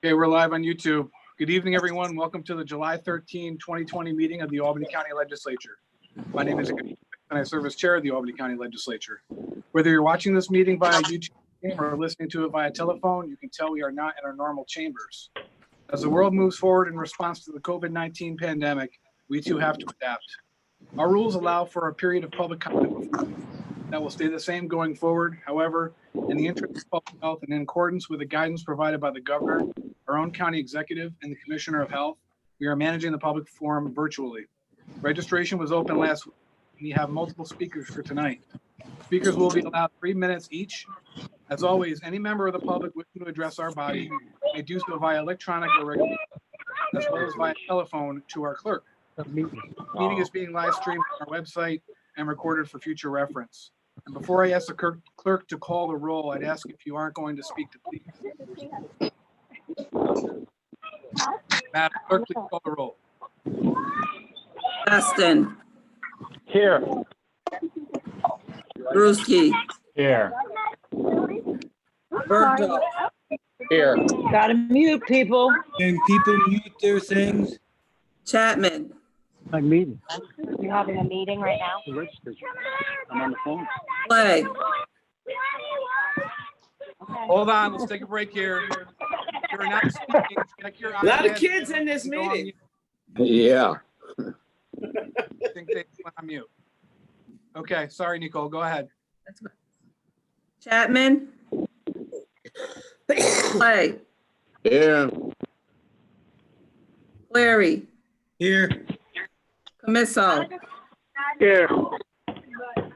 Okay, we're live on YouTube. Good evening, everyone. Welcome to the July 13, 2020 meeting of the Albany County Legislature. My name is and I serve as chair of the Albany County Legislature. Whether you're watching this meeting via YouTube or listening to it via telephone, you can tell we are not in our normal chambers. As the world moves forward in response to the COVID-19 pandemic, we too have to adapt. Our rules allow for a period of public comment that will stay the same going forward. However, in the interest of public health and in accordance with the guidance provided by the governor, our own county executive, and the commissioner of health, we are managing the public forum virtually. Registration was open last week. We have multiple speakers for tonight. Speakers will be allowed 3 minutes each. As always, any member of the public wishing to address our body may do so via electronic or regular, as well as via telephone to our clerk. The meeting is being live streamed on our website and recorded for future reference. And before I ask the clerk to call the roll, I'd ask if you aren't going to speak to please. Madam Clerk, please call the roll. Justin. Here. Brewski. Here. Berto. Here. Gotta mute people. Can people mute their things? Chapman. My meeting. You're having a meeting right now? I'm on the phone. Clay. Hold on, let's take a break here. You're not speaking. Check your A lot of iPad. kids in this Go on meeting. Yeah. mute. I think they went on mute. Okay, sorry, Nicole, go ahead. Chapman. Clay. Here. Clary. Here. Camiso. Here.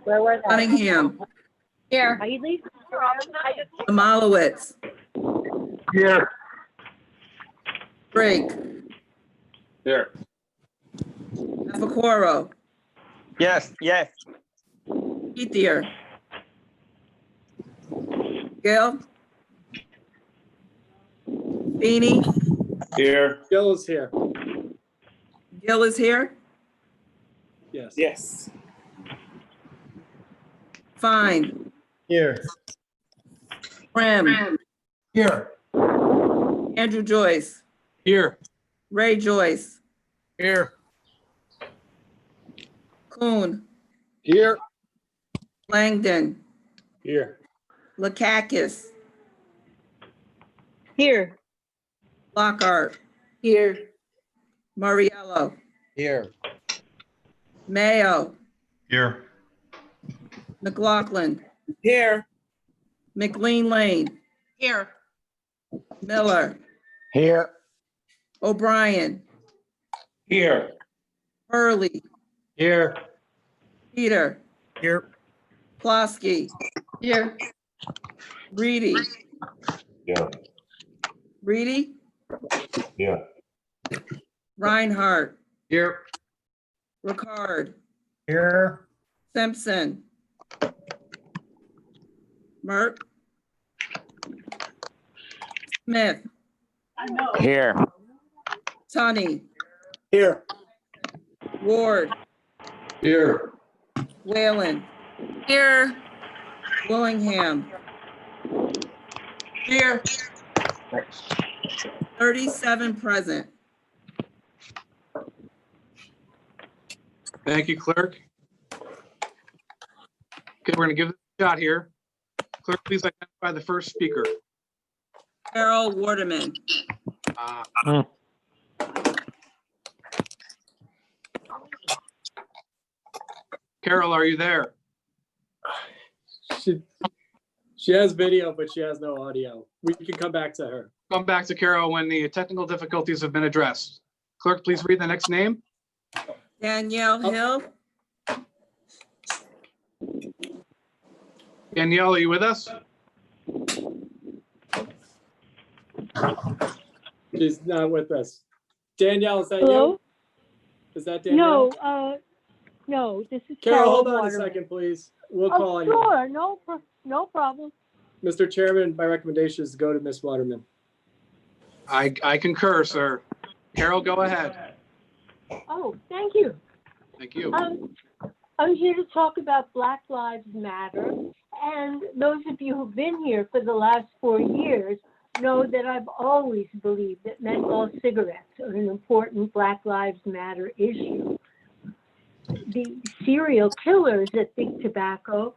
Where was I? Cunningham. Here. Are you leaving? Tomolowitz. Here. Drake. Here. Avocoro. Yes, yes. Ethier. Gil. Beanie. Here. Bill is here. Gil is here. Yes. Yes. Fine. Here. Prim. Here. Andrew Joyce. Here. Ray Joyce. Here. Kuhn. Here. Langdon. Here. Lakakis. Here. Lockhart. Here. Muriello. Here. Mayo. Here. McLaughlin. Here. McLean Lane. Here. Miller. Here. O'Brien. Here. Hurley. Here. Peter. Here. Plosky. Here. Reedy. Yeah. Reedy. Yeah. Reinhardt. Here. Ricard. Here. Simpson. Mert. Smith. Here. Tunney. Here. Ward. Here. Whalen. Here. Willingham. Here. 37 present. Thank you, clerk. Okay, we're gonna give it a shot here. Clerk, please identify the first speaker. Carol Waterman. Carol, are you there? She has video, but she has no audio. We can come back to her. Come back to Carol when the technical difficulties have been addressed. Clerk, please read the next name. Danielle Hill. Danielle, are you with us? She's not with us. Danielle, is that Hello? you? Is that Danielle? No, this is Carol, hold on a Waterman. second, please. We'll call Oh, on you. sure, no problem. Mr. Chairman, my recommendation is to go to Ms. Waterman. I concur, sir. Carol, go ahead. Oh, thank you. Thank you. I'm here to talk about Black Lives Matter. And those of you who've been here for the last 4 years know that I've always believed that menthol cigarettes are an important Black Lives Matter issue. The serial killers at Big Tobacco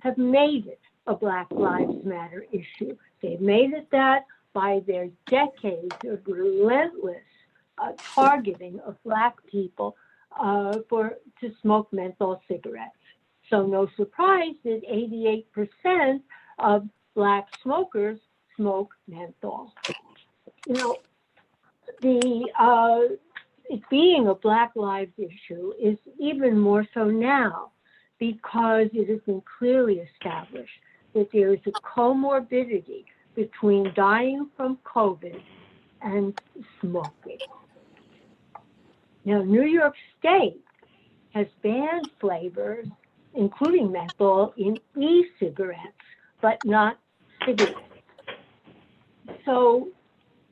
have made it a Black Lives Matter issue. They've made it that by their decades of relentless targeting of Black people to smoke menthol cigarettes. So no surprise that 88% of Black smokers smoke menthol. You know, it being a Black Lives issue is even more so now because it has been clearly established that there is a comorbidity between dying from COVID and smoking. Now, New York State has banned flavors, including menthol, in e-cigarettes, but not cigarettes. So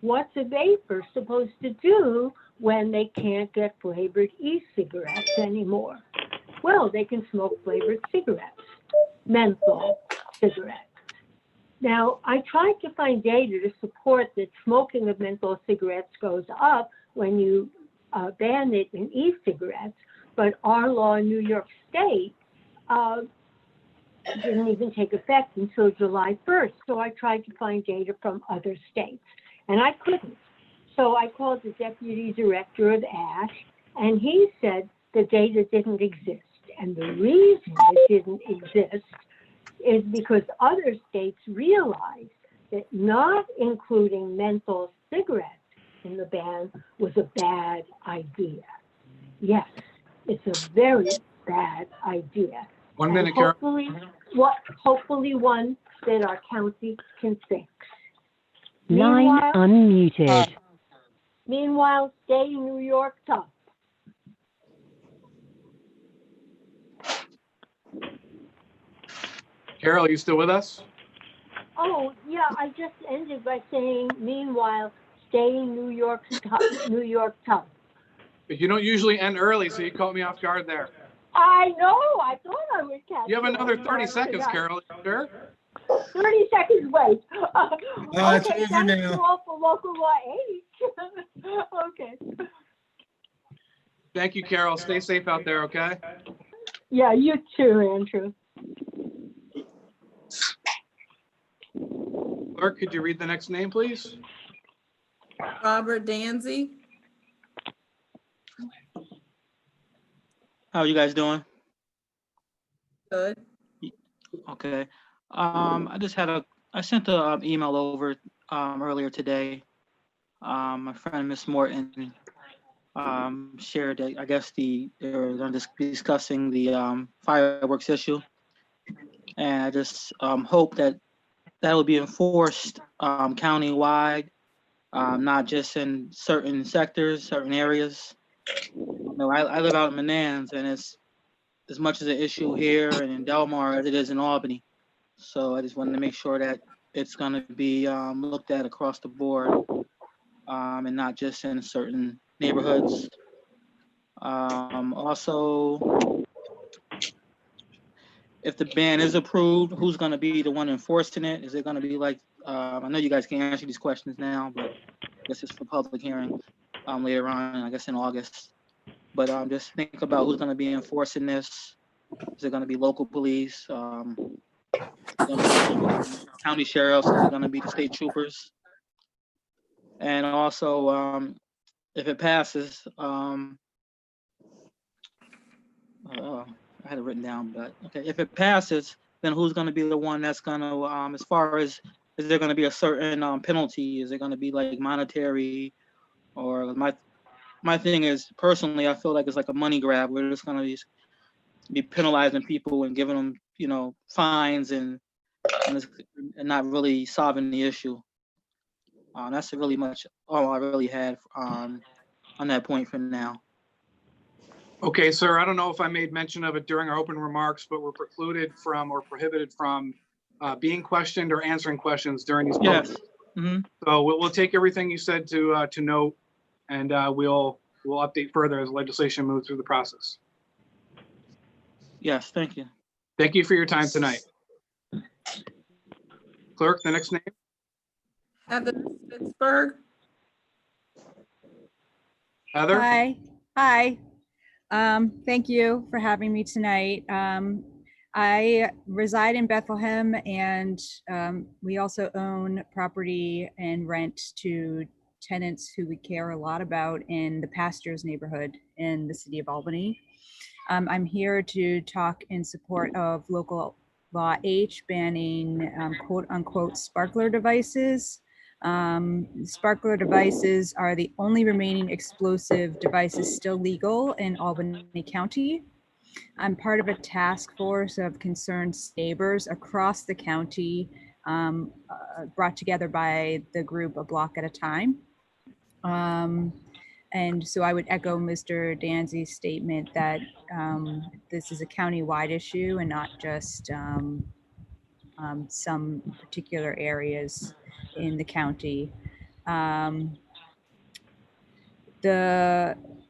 what's a vapor supposed to do when they can't get flavored e-cigarettes anymore? Well, they can smoke flavored cigarettes, menthol cigarettes. Now, I tried to find data to support that smoking of menthol cigarettes goes up when you ban it in e-cigarettes, but our law in New York State didn't even take effect until July 1st. So I tried to find data from other states, and I couldn't. So I called the deputy director of ASH, and he said the data didn't exist. And the reason it didn't exist is because other states realized that not including menthol cigarettes in the ban was a bad idea. Yes, it's a very bad idea. 1 And minute, Carol. hopefully one that our county can fix. Line Meanwhile, unmuted. Meanwhile, stay New York tough. Carol, are you still with us? Oh, yeah, I just ended by saying, meanwhile, stay New York tough. New York tough. But you don't usually end early, so you caught me off guard there. I know, I thought I would catch You have another 30 on seconds, tonight. Carol. Sure? 30 seconds, wait. it's Okay, over thanks now. you all for local law 8. Okay. Thank you, Carol. Stay safe out there, okay? Yeah, you too, Andrew. Clerk, could you read the next name, please? Robert Danzy. How are you guys doing? Good. Okay. I sent an email over earlier today. My friend Miss Morton shared that I guess they were discussing the fireworks issue, and I just hope that will be enforced countywide, not just in certain sectors, certain areas. You know, I live out in Manans, and it's as much as an issue here and in Delmar as it is in Albany. So I just wanted to make sure that it's going to be looked at across the board and not just in certain neighborhoods. Also, if the ban is approved, who's going to be the one enforcing it? Is it going to be like, I know you guys can answer these questions now, but I guess it's for public hearing later on, I guess in August. But just think about who's going to be enforcing this. Is it going to be local police, county sheriffs? Is it going to be the state troopers? And also, if it passes, I had it written down, but okay, if it passes, then who's going to be the one that's going to, as far as, is there going to be a certain penalty? Is it going to be like monetary? Or my thing is, personally, I feel like it's like a money grab. We're just going to be penalizing people and giving them, you know, fines and not really solving the issue. That's really much all I really had on that point for now. Okay, sir, I don't know if I made mention of it during our open remarks, but we're precluded from or prohibited from being questioned or answering questions during these. Yes. Mm-hmm. So we'll take everything you said to note, and we'll update further as legislation moves through the process. Yes, thank you. Thank you for your time tonight. Clerk, the next name. Heather Pittsburgh. Heather? Hi. Thank you for having me tonight. I reside in Bethlehem, and we also own property and rent to tenants who we care a lot about in the Pastures neighborhood in the city of Albany. I'm here to talk in support of local law H banning quote unquote sparkler devices. Sparkler devices are the only remaining explosive devices still legal in Albany County. I'm part of a task force of concerned neighbors across the county, brought together by the group A Block at a Time. And so I would echo Mr. Danzy's statement that this is a county-wide issue and not just some particular areas in the county.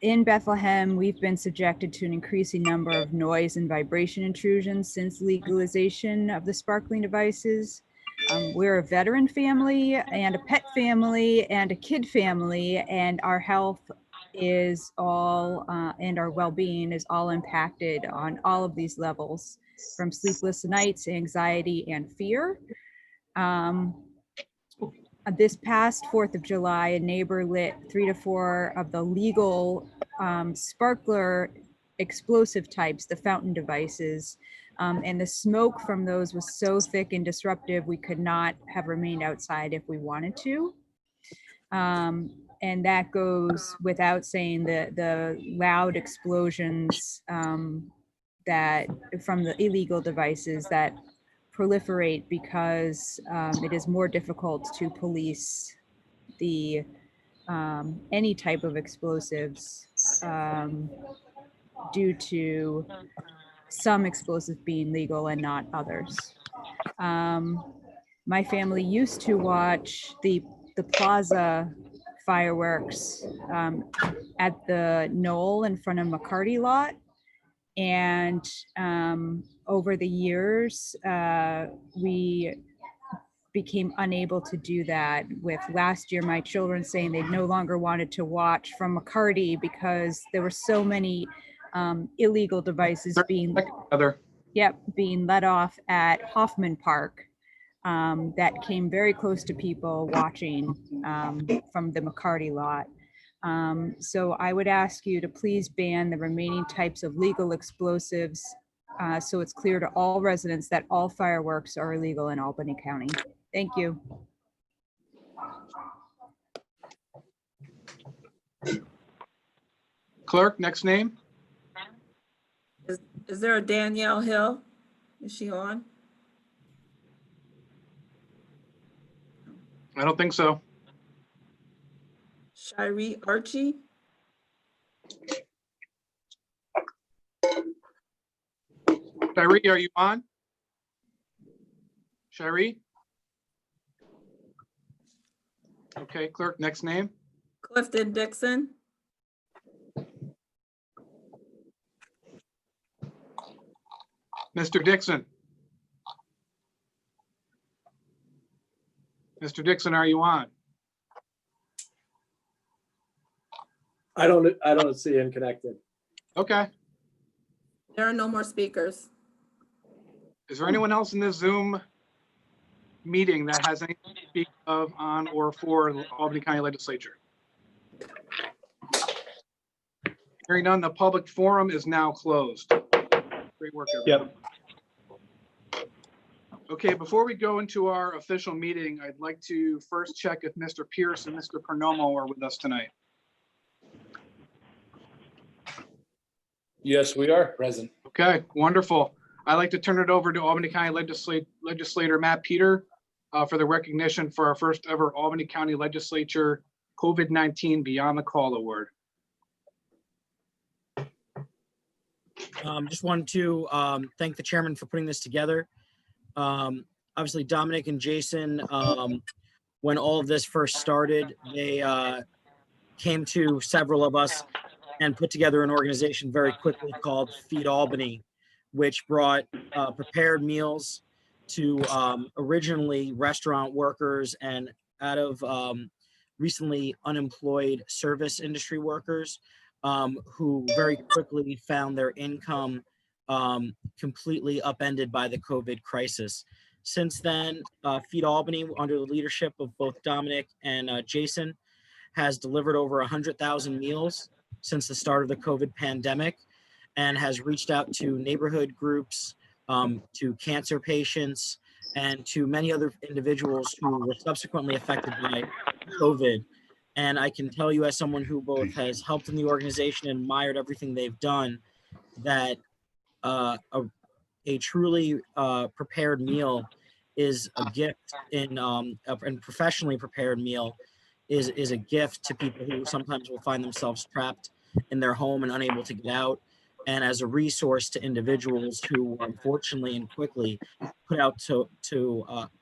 In Bethlehem, we've been subjected to an increasing number of noise and vibration intrusions since legalization of the sparkling devices. We're a veteran family and a pet family and a kid family, and our health is all, and our well-being is all impacted on all of these levels, from sleepless nights, anxiety, and fear. This past 4th of July, a neighbor lit 3 to 4 of the legal sparkler explosive types, the fountain devices, and the smoke from those was so thick and disruptive, we could not have remained outside if we wanted to. And that goes without saying, the loud explosions that from the illegal devices that proliferate because it is more difficult to police the any type of explosives due to some explosives being legal and not others. My family used to watch the plaza fireworks at the Knoll in front of McCarty lot. And over the years, we became unable to do that, with last year my children saying they no longer wanted to watch from McCarty because there were so many illegal devices being let off at Hoffman Park that came very close to people watching from the McCarty lot. So I would ask you to please ban the remaining types of legal explosives so it's clear to all residents that all fireworks are illegal in Albany County. Thank you. Clerk, next name? Is there a Danielle Hill? Is she on? I don't think so. Shiree Archie? Shiree, are you on? Shiree? Okay, clerk, next name? Clifton Dixon? Mr. Dixon? Mr. Dixon, are you on? I don't see him connected. Okay. There are no more speakers. Is there anyone else in this Zoom meeting that has anything to speak of, on, or for the Albany County Legislature? Hearing none, the public forum is now closed. Great work, everyone. Yep. Okay, before we go into our official meeting, I'd like to first check if Mr. Pierce and Mr. Pernomo are with us tonight. Yes, we are present. Okay, wonderful. I'd like to turn it over to Albany County Legislator Matt Peter for the recognition for our first ever Albany County Legislature COVID-19 Beyond the Call Award. Just wanted to thank the chairman for putting this together. Obviously, Dominic and Jason, when all of this first started, they came to several of us and put together an organization very quickly called Feed Albany, which brought prepared meals to originally restaurant workers and out of recently unemployed service industry workers who very quickly found their income completely upended by the COVID crisis. Since then, Feed Albany, under the leadership of both Dominic and Jason, has delivered over 100,000 meals since the start of the COVID pandemic and has reached out to neighborhood groups, to cancer patients, and to many other individuals who were subsequently affected by COVID. And I can tell you, as someone who both has helped in the organization and admired everything they've done, that a truly prepared meal is a gift and professionally prepared meal is a gift to people who sometimes will find themselves trapped in their home and unable to get out, and as a resource to individuals who were unfortunately and quickly put out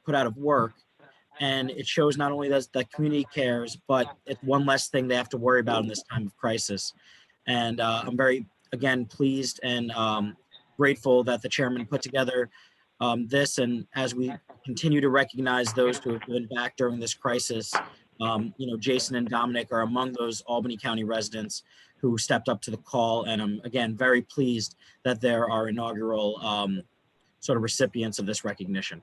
of work. And it shows not only that community cares, but it's one less thing they have to worry about in this time of crisis. And I'm very, again, pleased and grateful that the chairman put together this. And as we continue to recognize those who have been back during this crisis, Jason and Dominic are among those Albany County residents who stepped up to the call. And I'm, again, very pleased that there are inaugural sort of recipients of this recognition.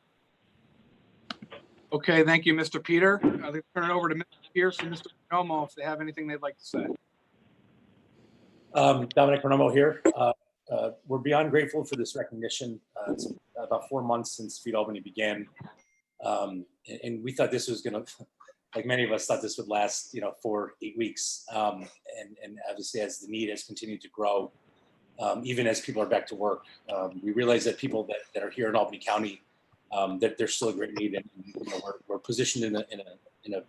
Okay, thank you, Mr. Peter. I'll turn it over to Mr. Pierce and Mr. Perdomo if they have anything they'd like to say. Dominic Perdomo here. We're beyond grateful for this recognition. It's about 4 months since Feed Albany began. And we thought this was going to, like many of us thought this would last, 4, 8 weeks. And obviously as the need has continued to grow, even as people are back to work, we realize that people that are here in Albany County, that there's still a great need, and we're positioned to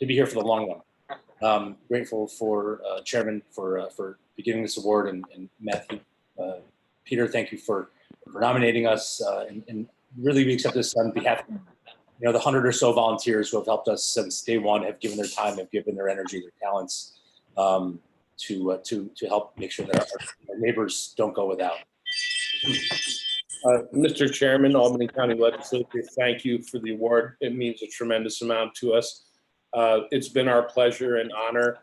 be here for the long run. Grateful for Chairman for beginning this award, and Matthew, Peter, thank you for nominating us, and really we accept this on behalf of the 100 or so volunteers who have helped us since day one, have given their time, have given their energy, their talents to help make sure that our neighbors don't go without. Mr. Chairman, Albany County Legislature, thank you for the award. It means a tremendous amount to us. It's been our pleasure and honor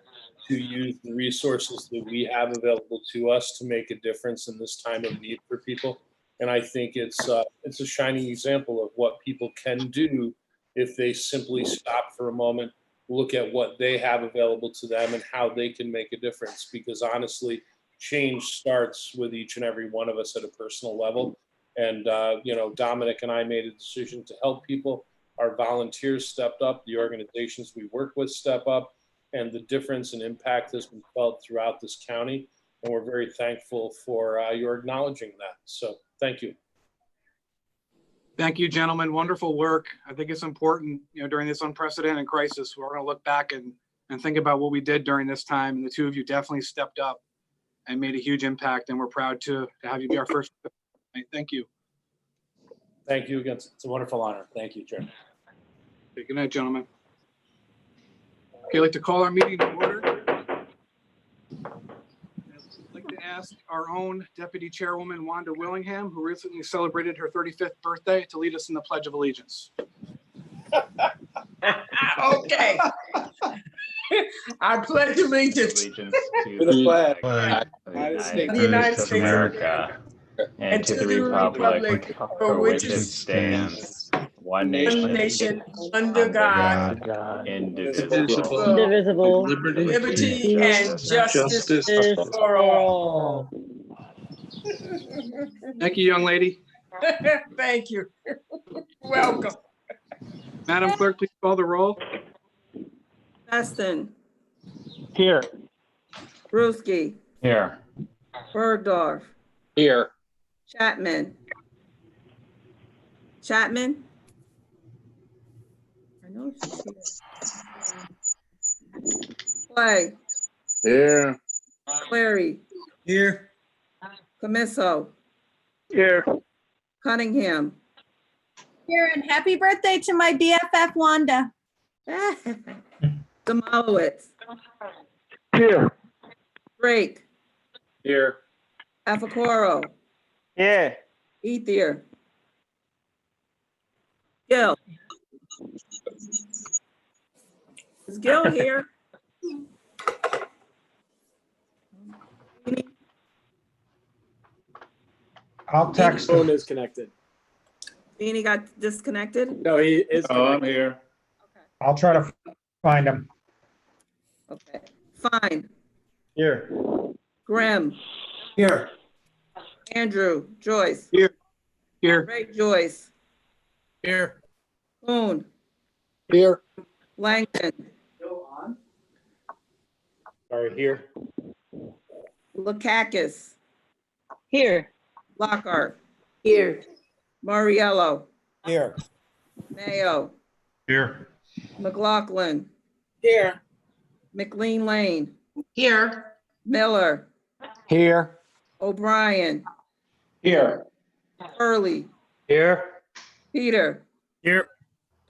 to use the resources that we have available to us to make a difference in this time of need for people. And I think it's a shining example of what people can do if they simply stop for a moment, look at what they have available to them and how they can make a difference. Because honestly, change starts with each and every one of us at a personal level. And, Dominic and I made a decision to help people. Our volunteers stepped up, the organizations we work with step up, and the difference and impact has been felt throughout this county. And we're very thankful for your acknowledging that. So thank you. Thank you, gentlemen. Wonderful work. I think it's important, during this unprecedented crisis, we're going to look back and think about what we did during this time. And the two of you definitely stepped up and made a huge impact. And we're proud to have you be our first. Thank you. Thank you again. It's a wonderful honor. Thank you, Chairman. Good night, gentlemen. Okay, I'd like to call our meeting to order. I'd like to ask our own Deputy Chairwoman, Wanda Willingham, who recently celebrated her 35th birthday, to lead us in the Pledge of Allegiance. Okay. I pledge allegiance To the flag of the United States of America and to the republic for which it stands, one nation under God, indivisible, liberty and justice for all. Thank you, young lady. Thank you. Welcome. Madam Clerk, please call the roll. Preston, Here. Ruski, Here. Bergdorf, Here. Chapman. Chapman? I know she's here. Clay, Here. Clary, Here. Camisso, Here. Cunningham. Here, and happy birthday to my BFF Wanda. Demolowitz, Here. Drake, Here. Afakoro, Yeah. Ethier, Gill, Is Gil here? I'll text. Phone is connected. Beanie got disconnected? No, he is. Oh, I'm connected. here. I'll try to find him. Okay, fine. Here. Graham, Here. Andrew, Joyce. Here. Ray, Joyce. Here. Boone, Here. Langton, Sorry, here. Lakakis, Here. Lockhart, Here. Mariello, Here. Mayo, Here. McLaughlin, Here. McLean Lane, Here. Miller, Here. O'Brien, Here. Hurley, Here. Peter, Here.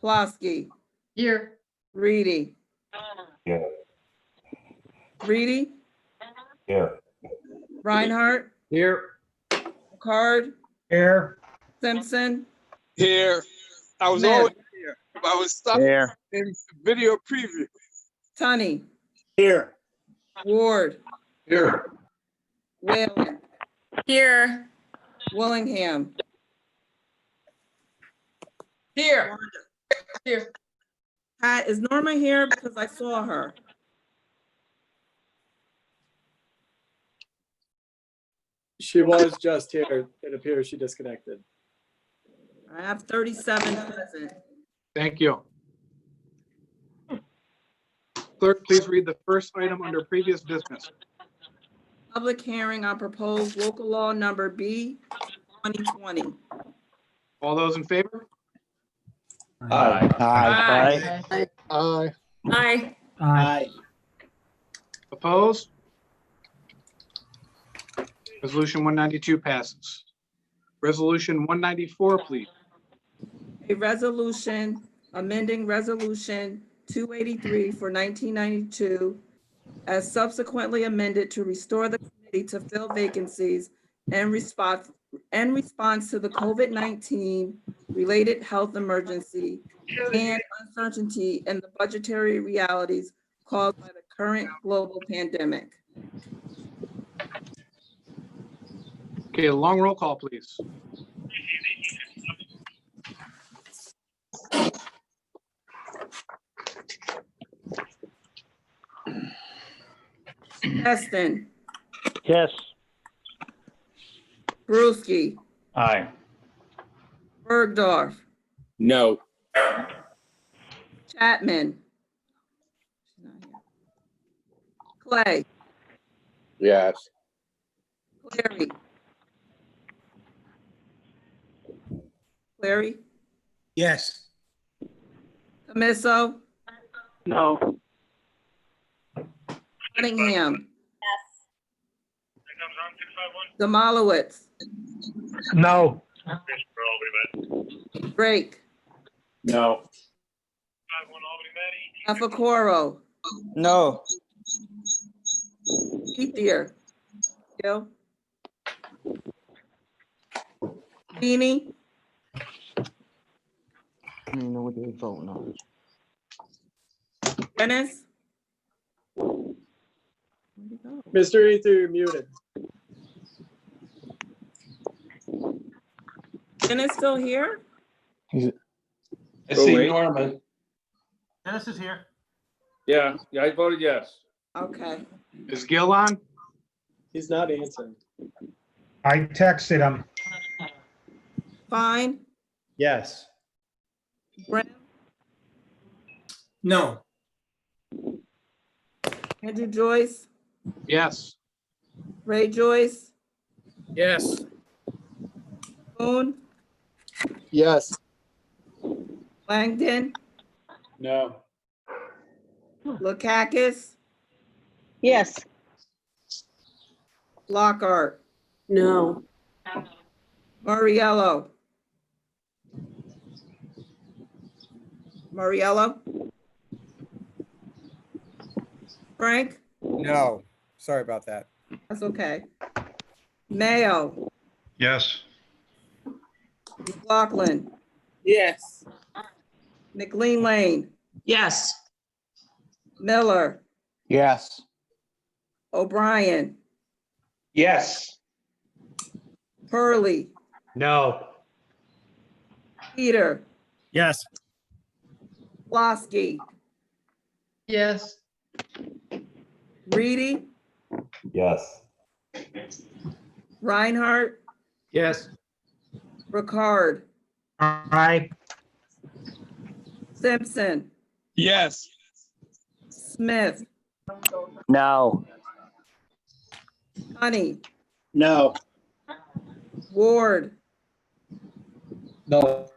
Plosky, Here. Reedy. Yeah. Reedy, Here. Reinhardt, Here. Card, Here. Simpson, Here. I was Smith. always here. I was stuck Here. in video preview. Tunney, Here. Ward, Here. Whalen, Here. Willingham, Here. Here. Pat, is Norma here? Because I saw her. She was just here. It appears she disconnected. I have 37 present. Thank you. Clerk, please read the first item under previous business. Public hearing on proposed local law number B 2020. All those in favor? Aye. Aye. Aye. Aye. Aye. Opposed? Resolution 192 passes. Resolution 194, please. A resolution amending resolution 283 for 1992 as subsequently amended to restore the committee to fill vacancies and response to the COVID-19 related health emergency and uncertainty in the budgetary realities caused by the current global pandemic. Okay, a long roll call, please. Heston, Yes. Brewski, Aye. Bergdorf, No. Chapman, Clay, Yes. Clary. Clary, Yes. Camisso, No. Cunningham. Demalowitz, No. Drake, No. Afakoro, No. Ethier, Gil, Beanie, I don't know what they're voting on. Dennis. Mr. Ether, you're muted. Dennis still here? I see Norman. Dennis is here. Yeah, I voted yes. Okay. Is Gil on? He's not answering. I texted him. Fine. Yes. Graham, No. Andrew Joyce, Yes. Ray Joyce, Yes. Boone, Yes. Langdon, No. Lakakis, Yes. Lockhart, No. Mariello. Frank, No. Sorry about that. that's okay. Mayo, Yes. McLaughlin, Yes. McLean Lane, Yes. Miller, Yes. O'Brien, Yes. Hurley, No. Peter, Yes. Flosky, Yes. Reedy, Yes. Reinhardt, Yes. Ricard, Aye. Simpson, Yes. Smith, No. Honey, No. Ward. No.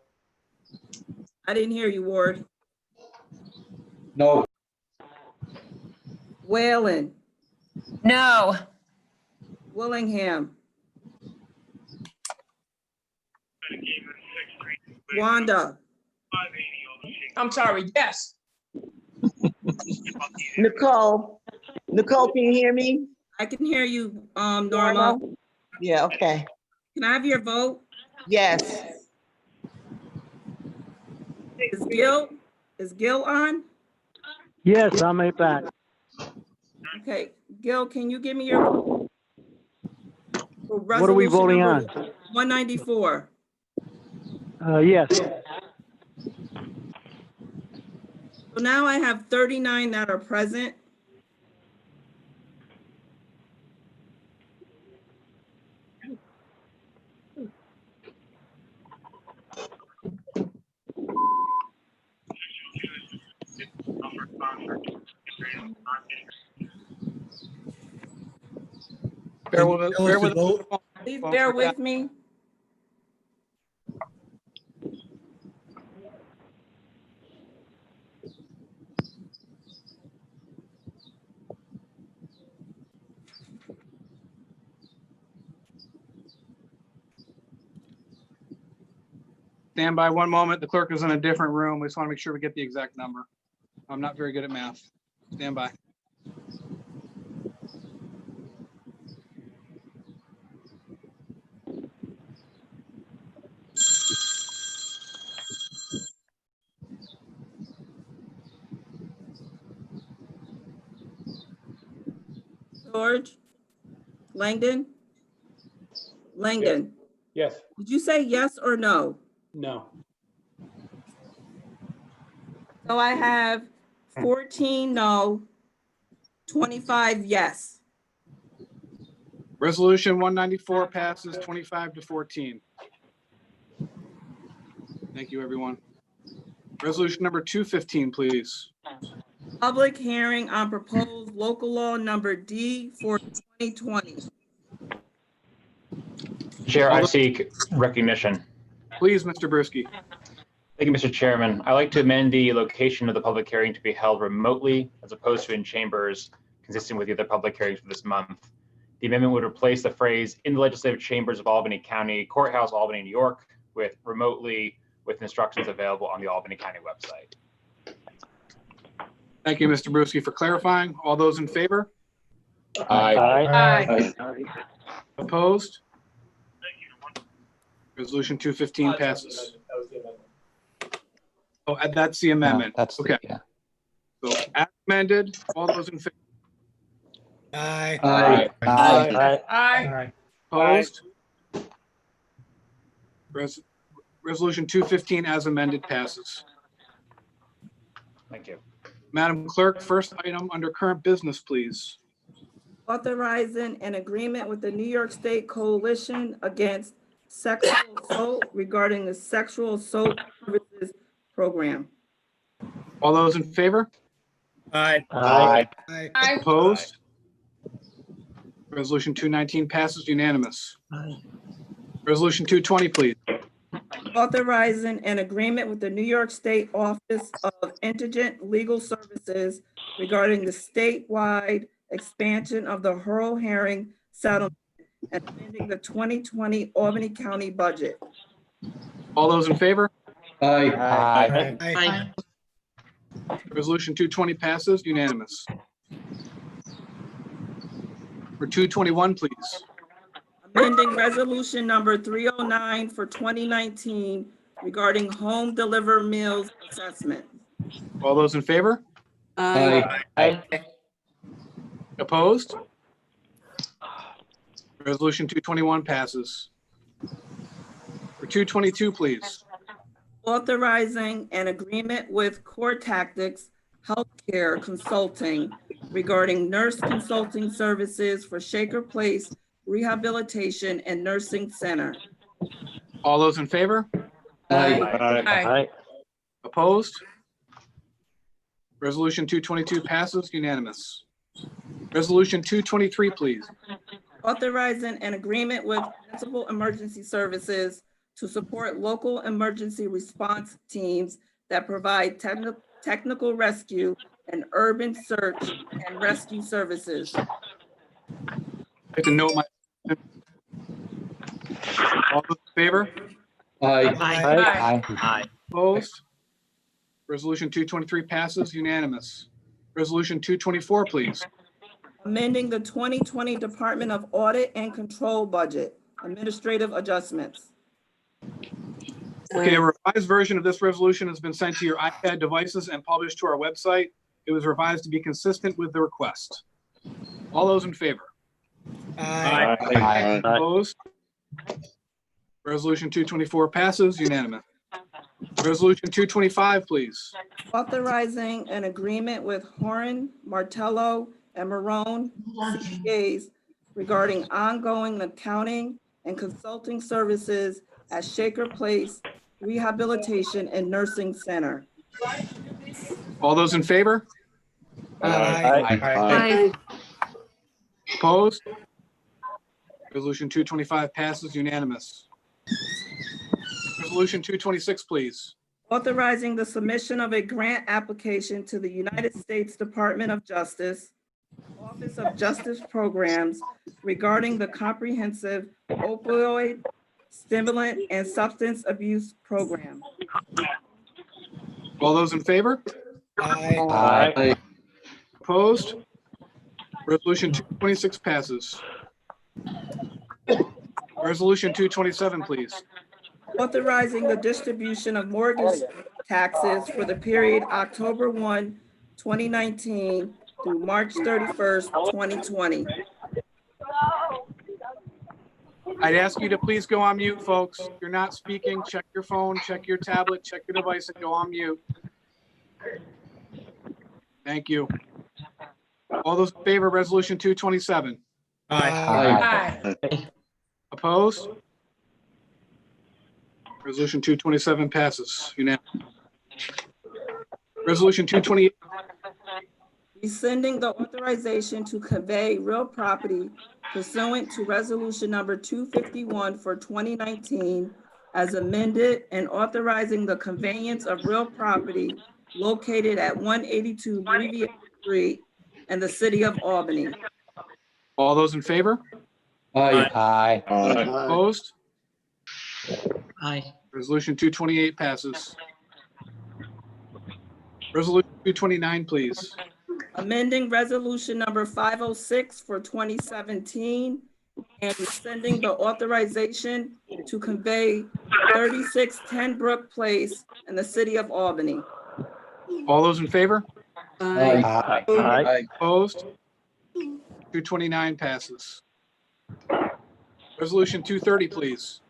I didn't hear you, Ward. No. Whalen, No. Willingham, Wanda, I'm sorry, yes. Nicole, Nicole, can you hear me? I can hear you, Norma. Yeah, okay. Can I have your vote? Yes. Is Gil on? Yes, I'm a back. Okay, Gil, can you give me your vote? For What are we resolution voting number on? 194. Yes. So now I have 39 that are present. Bear with us. Bear with us. Please bear with me. Stand by one moment. The clerk is in a different room. We just want to make sure we get the exact number. I'm not very good at math. Stand by. George? Langdon? Langdon, Yes. did you say yes or no? No. So I have 14 no, 25 yes. Resolution 194 passes 25-14. Thank you, everyone. Resolution number 215, please. Public hearing on proposed local law number D for 2020. Chair, I seek recognition. Please, Mr. Brewski. Thank you, Mr. Chairman. I'd like to amend the location of the public hearing to be held remotely as opposed to in chambers, consistent with the other public hearings for this month. The amendment would replace the phrase "in the legislative chambers of Albany County Courthouse, Albany, New York" with "remotely," with instructions available on the Albany County website. Thank you, Mr. Brewski, for clarifying. All those in favor? Aye. Opposed? Resolution 215 passes. Oh, that's the amendment. Okay. So as amended, all those in favor? Aye. Aye. Opposed? Resolution 215 as amended passes. Thank you. Madam Clerk, first item under current business, please. Authorizing an agreement with the New York State Coalition Against Sexual Assault regarding the Sexual Assault Services Program. All those in favor? Aye. Opposed? Resolution 219 passes unanimous. Resolution 220, please. Authorizing an agreement with the New York State Office of Indigent Legal Services regarding the statewide expansion of the Hurl Herring settlement and amending the 2020 Albany County budget. All those in favor? Aye. Resolution 220 passes unanimous. For 221, please. Amending resolution number 309 for 2019 regarding home delivered meals assessment. All those in favor? Aye. Opposed? Resolution 221 passes. For 222, please. Authorizing an agreement with Core Tactics Healthcare Consulting regarding nurse consulting services for Shaker Place Rehabilitation and Nursing Center. All those in favor? Aye. Opposed? Resolution 222 passes unanimous. Resolution 223, please. Authorizing an agreement with Municipal Emergency Services to support local emergency response teams that provide technical rescue and urban search and rescue services. I'd like to note my. All those in favor? Aye. Opposed? Resolution 223 passes unanimous. Resolution 224, please. Amending the 2020 Department of Audit and Control budget, administrative adjustments. Okay, a revised version of this resolution has been sent to your iPad devices and published to our website. It was revised to be consistent with the request. All those in favor? Aye. Opposed? Resolution 224 passes unanimous. Resolution 225, please. Authorizing an agreement with Horan, Martello, and Marone CPAs regarding ongoing accounting and consulting services at Shaker Place Rehabilitation and Nursing Center. All those in favor? Aye. Opposed? Resolution 225 passes unanimous. Resolution 226, please. Authorizing the submission of a grant application to the United States Department of Justice, Office of Justice Programs regarding the comprehensive opioid, stimulant, and substance abuse program. All those in favor? Aye. Opposed? Resolution 226 passes. Resolution 227, please. Authorizing the distribution of mortgage taxes for the period October 1, 2019 through March 31st, 2020. I'd ask you to please go on mute, folks. If you're not speaking, check your phone, check your tablet, check your device, and go on mute. Thank you. All those in favor of Resolution 227? Aye. Opposed? Resolution 227 passes unanimously. Resolution 228. Rescinding the authorization to convey real property pursuant to resolution number 251 for 2019 as amended and authorizing the conveyance of real property located at 182 Brevier Street in the city of Albany. All those in favor? Aye. Opposed? Aye. Resolution 228 passes. Resolution 229, please. Amending resolution number 506 for 2017 and rescinding the authorization to convey 3610 Brook Place in the city of Albany. All those in favor? Aye. Opposed? 229 passes. Resolution 230, please.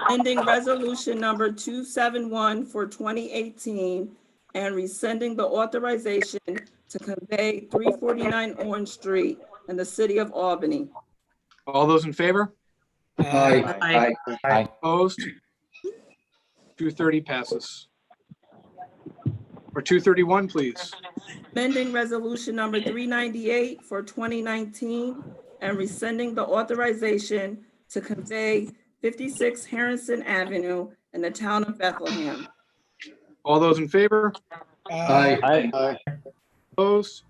Amending resolution number 271 for 2018 and rescinding the authorization to convey 349 Orange Street in the city of Albany. All those in favor? Aye. Opposed? 230 passes. For 231, please. Amending resolution number 398 for 2019 and rescinding the authorization to convey 56 Harrison Avenue in the town of Bethlehem. All those in favor? Aye. Opposed?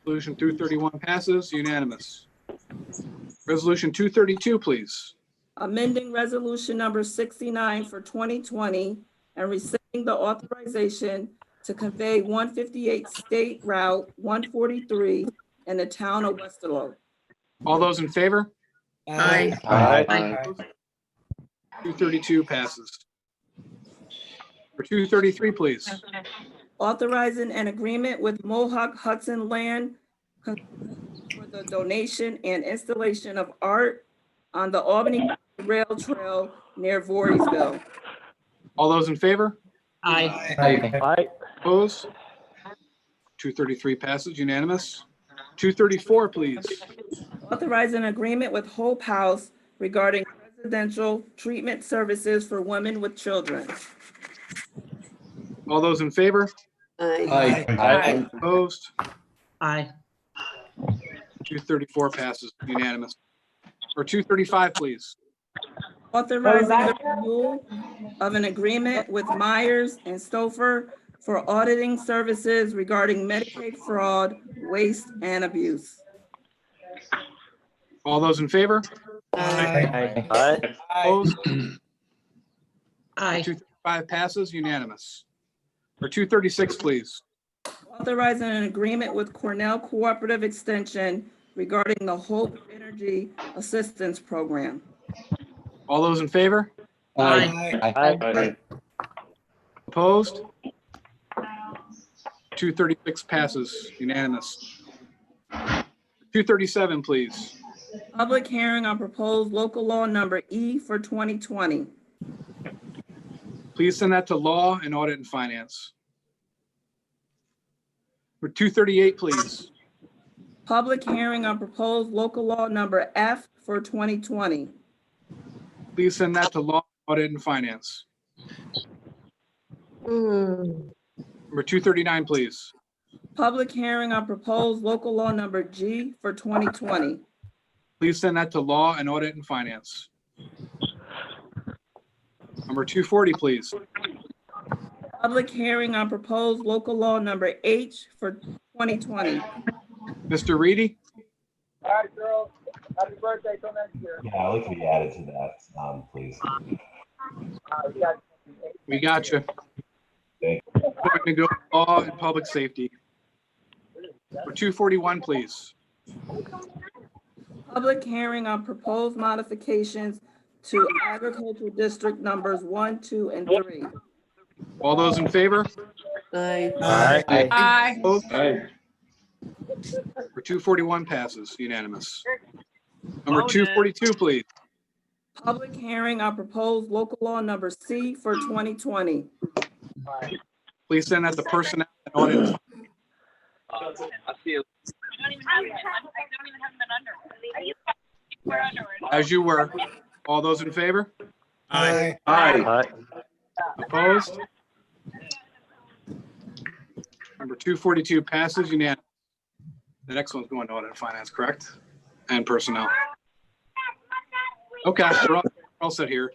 Resolution 231 passes unanimous. Resolution 232, please. Amending resolution number 69 for 2020 and rescinding the authorization to convey 158 State Route 143 in the town of Westerlo. All those in favor? Aye. 232 passes. For 233, please. authorizing an agreement with Mohawk Hudson Land for the donation and installation of art on the Albany Rail Trail near Voorheesville. All those in favor? Aye. Aye. Opposed? 233 passes unanimous. 234, please. Authorizing an agreement with Hope House regarding residential treatment services for women with children. All those in favor? Aye. Opposed? Aye. 234 passes unanimous. Or 235, please. Authorizing the renewal of an agreement with Myers and Stouffer for auditing services regarding Medicaid fraud, waste, and abuse. All those in favor? Aye. Opposed? Aye. 235 passes unanimous. Or 236, please. Authorizing an agreement with Cornell Cooperative Extension regarding the Hope Energy Assistance Program. All those in favor? Aye. Opposed? 236 passes unanimous. 237, please. Public hearing on proposed local law number E for 2020. Please send that to Law and Audit and Finance. For 238, please. Public hearing on proposed local law number F for 2020. Please send that to Law, Audit and Finance. Number 239, please. Public hearing on proposed local law number G for 2020. Please send that to Law and Audit and Finance. Number 240, please. Public hearing on proposed local law number H for 2020. Mr. Reedy? All right, girls. Happy birthday till next year. Yeah, I'd like to be added to that, please. We got you. We're going to go Law and Public Safety. For 241, please. Public hearing on proposed modifications to agricultural district numbers 1, 2, and 3. All those in favor? Aye. Opposed? For 241 passes unanimous. Number 242, please. Public hearing on proposed local law number C for 2020. Please send that to Personnel and Audit. I see you. As you were. All those in favor? Aye. Opposed? Number 242 passes unanimous. The next one's going to Audit and Finance, correct? And Personnel. Okay, we're all set here.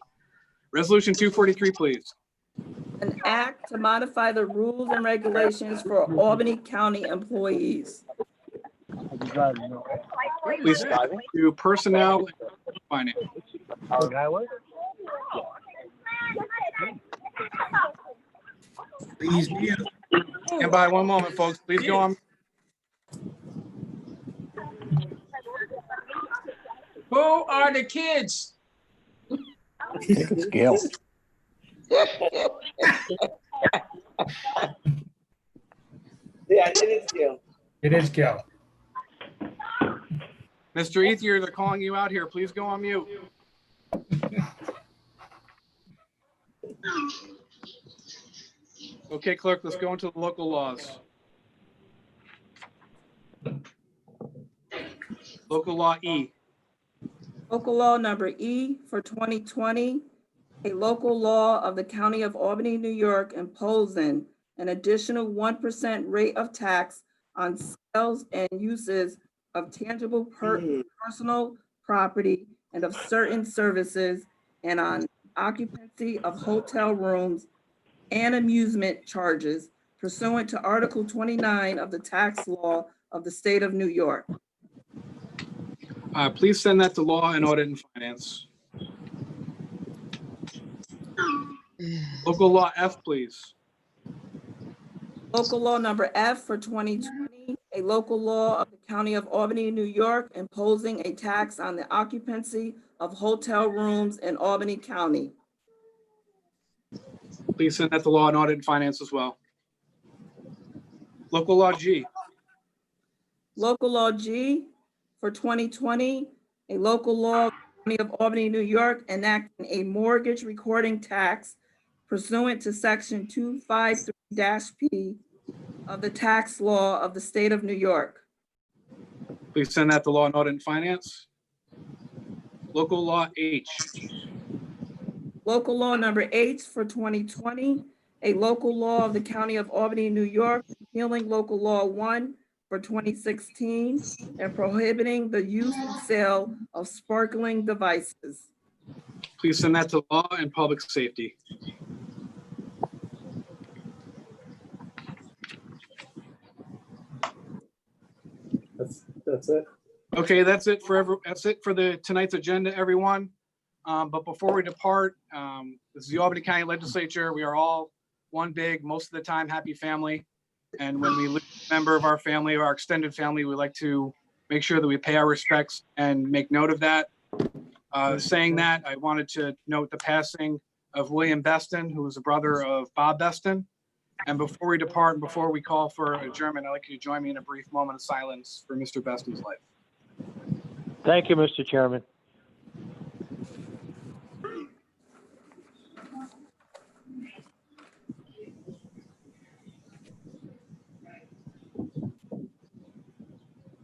Resolution 243, please. An act to modify the rules and regulations for Albany County employees. Please send it to Personnel and Finance. Please be. And by one moment, folks, please go on. Who are the kids? It's Gail. Yeah, it is you. It is Gail. Mr. Ethier, they're calling you out here. Please go on mute. Okay, clerk, let's go into the local laws. Local law E. Local law number E for 2020, a local law of the County of Albany, New York, imposing an additional 1% rate of tax on sales and uses of tangible personal property and of certain services, and on occupancy of hotel rooms and amusement charges pursuant to Article 29 of the tax law of the state of New York. Please send that to Law and Audit and Finance. Local law F, please. Local law number F for 2020, a local law of the County of Albany, New York, imposing a tax on the occupancy of hotel rooms in Albany County. Please send that to Law and Audit and Finance as well. Local law G. Local law G for 2020, a local law of the County of Albany, New York, enacting a mortgage recording tax pursuant to section 253-P of the tax law of the state of New York. Please send that to Law and Audit and Finance. Local law H. Local law number H for 2020, a local law of the County of Albany, New York, repealing local law 1 for 2016 and prohibiting the use and sale of sparkling devices. Please send that to Law and Public Safety. That's it. Okay, that's it for tonight's agenda, everyone. But before we depart, this is the Albany County Legislature. We are all one big, most of the time, happy family. And when we lose a member of our family or our extended family, we like to make sure that we pay our respects and make note of that. Saying that, I wanted to note the passing of William Beston, who was a brother of Bob Beston. And before we depart and before we call for adjournment, I'd like you to join me in a brief moment of silence for Mr. Beston's life. Thank you, Mr. Chairman.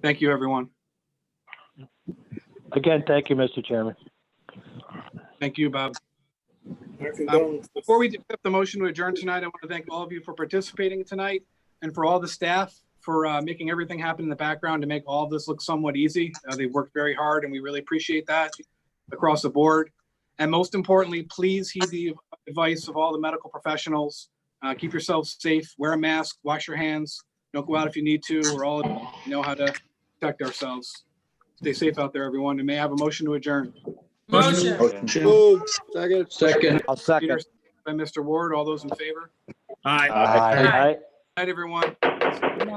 Thank you, everyone. Again, thank you, Mr. Chairman. Thank you, Bob. Before we accept the motion to adjourn tonight, I want to thank all of you for participating tonight and for all the staff for making everything happen in the background to make all of this look somewhat easy. They've worked very hard and we really appreciate that across the board. And most importantly, please heed the advice of all the medical professionals. Keep yourselves safe, wear a mask, wash your hands, don't go out if you need to. We're all know how to protect ourselves. Stay safe out there, everyone. And may I have a motion to adjourn? Motion. Moved. Second. I'll second. Peter, by Mr. Ward, all those in favor? Aye. Aye. Good night, everyone. Second.